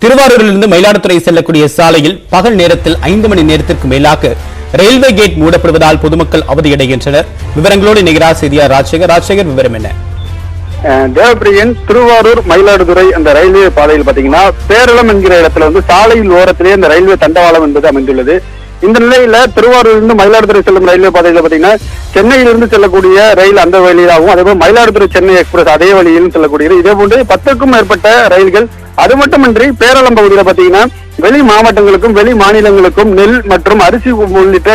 திருவாரூரிலிருந்து மயிலாடுதுறை செல்லக்கூடிய சாலையில் பகல் நேரத்தில் 5 மணி நேரத்திற்கு மேலாக ரயில்வே கேட் மூடப்படுவதால் பொதுமக்கள் அவதியடைகின்றனர். விவரங்களோடு இணைகிறார் செய்தியாளர் ராஜசேகர். விவரம் என்ன? தேவப்பிரியன், திருவாரூர் மயிலாடுதுறை அந்த ரயில்வே பாதையில் பாத்தீங்கன்னா பேரளம் என்கிற இடத்துல சாலையில் ஓரத்திலே இந்த ரயில்வே தண்டவாளம் என்பது அமைந்துள்ளது. இந்த நிலையில திருவாரூரிலிருந்து மயிலாடுதுறை செல்லும் ரயில்வே பாதையில பாத்தீங்கன்னா சென்னையிலிருந்து செல்லக்கூடிய ரயில் அந்த வழியாகவும், அதே போல மயிலாடுதுறை சென்னை எக்ஸ்பிரஸ் அதே வழியிலும் செல்லக்கூடியது. இதே போன்று 10க்கும் மேற்பட்ட ரயில்கள், அது மட்டுமின்றி பேரளம் பகுதியில பாத்தீங்கன்னா வெளி மாவட்டங்களுக்கும் வெளி மாநிலங்களுக்கும் நெல் மற்றும் அரிசி உள்ளிட்ட,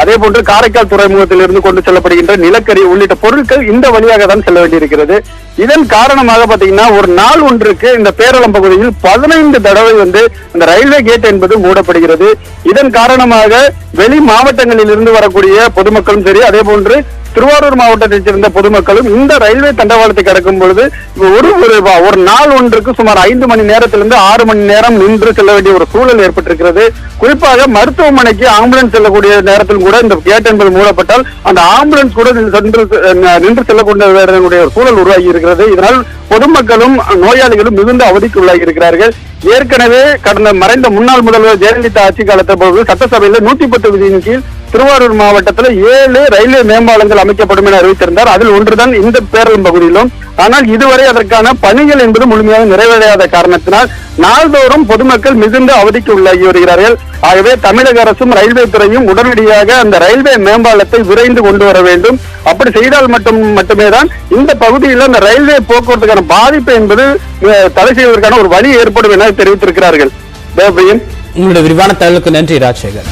அதே போன்று காரைக்கால் துறைமுகத்திலிருந்து கொண்டு செல்லப்படுகின்ற நிலக்கரி உள்ளிட்ட பொருட்கள் இந்த வழியாக தான் செல்ல வேண்டியிருக்கிறது. இதன் காரணமாக பாத்தீங்கன்னா ஒரு நாள் ஒன்றுக்கு இந்த பேரளம் பகுதியில் 15 தடவை இந்த ரயில்வே கேட் என்பது மூடப்படுகிறது. இதன் காரணமாக வெளி மாவட்டங்களில் இருந்து வரக்கூடிய பொதுமக்களும் சரி, அதே போன்று திருவாரூர் மாவட்டத்தைச் சேர்ந்த பொதுமக்களும் இந்த ரயில்வே தண்டவாளத்தை கடக்கும் பொழுது ஒரு நாள் ஒன்றுக்கு சுமார் 5 மணி நேரத்திலிருந்து 6 மணி நேரம் நின்று செல்ல வேண்டிய ஒரு சூழல் ஏற்பட்டிருக்கிறது. குறிப்பாக மருத்துவமனைக்கு ஆம்புலன்ஸ் செல்லக்கூடிய நேரத்தில் கூட இந்த கேட் என்பது மூடப்பட்டால் அந்த ஆம்புலன்ஸ் கூட நின்று செல்லக்கூடிய ஒரு சூழல் உருவாகி இருக்கிறது. இதனால் பொதுமக்களும் நோயாளிகளும் மிகுந்த அவதிக்கு உள்ளாகி இருக்கிறார்கள். ஏற்கனவே கடந்த மறைந்த முன்னாள் முதல்வர் ஜெயலலிதா ஆட்சி காலத்தில் சட்டசபையில் 110 விதியின் கீழ் திருவாரூர் மாவட்டத்தில் 7 ரயில்வே மேம்பாலங்கள் அமைக்கப்படும் என அறிவித்திருந்தார். அதில் ஒன்றுதான் இந்த பேரளம் பகுதியிலும். ஆனால் இதுவரை அதற்கான பணிகள் என்பது முழுமையாக நிறைவேறாத காரணத்தினால் நாள்தோறும் பொதுமக்கள் மிகுந்த அவதிக்கு உள்ளாகி வருகிறார்கள். ஆகவே தமிழக அரசும் ரயில்வே துறையும் உடனடியாக அந்த ரயில்வே மேம்பாலத்தை விரைந்து கொண்டு வர வேண்டும். அப்படி செய்தால் மட்டுமே தான் இந்த பகுதியில் அந்த ரயில்வே போக்குவரத்துக்கான பாதிப்பு என்பது தடை செய்வதற்கான ஒரு வழி ஏற்படும் என தெரிவித்திருக்கிறார்கள். உங்களுடைய விரிவான தகவலுக்கு நன்றி ராஜசேகர்.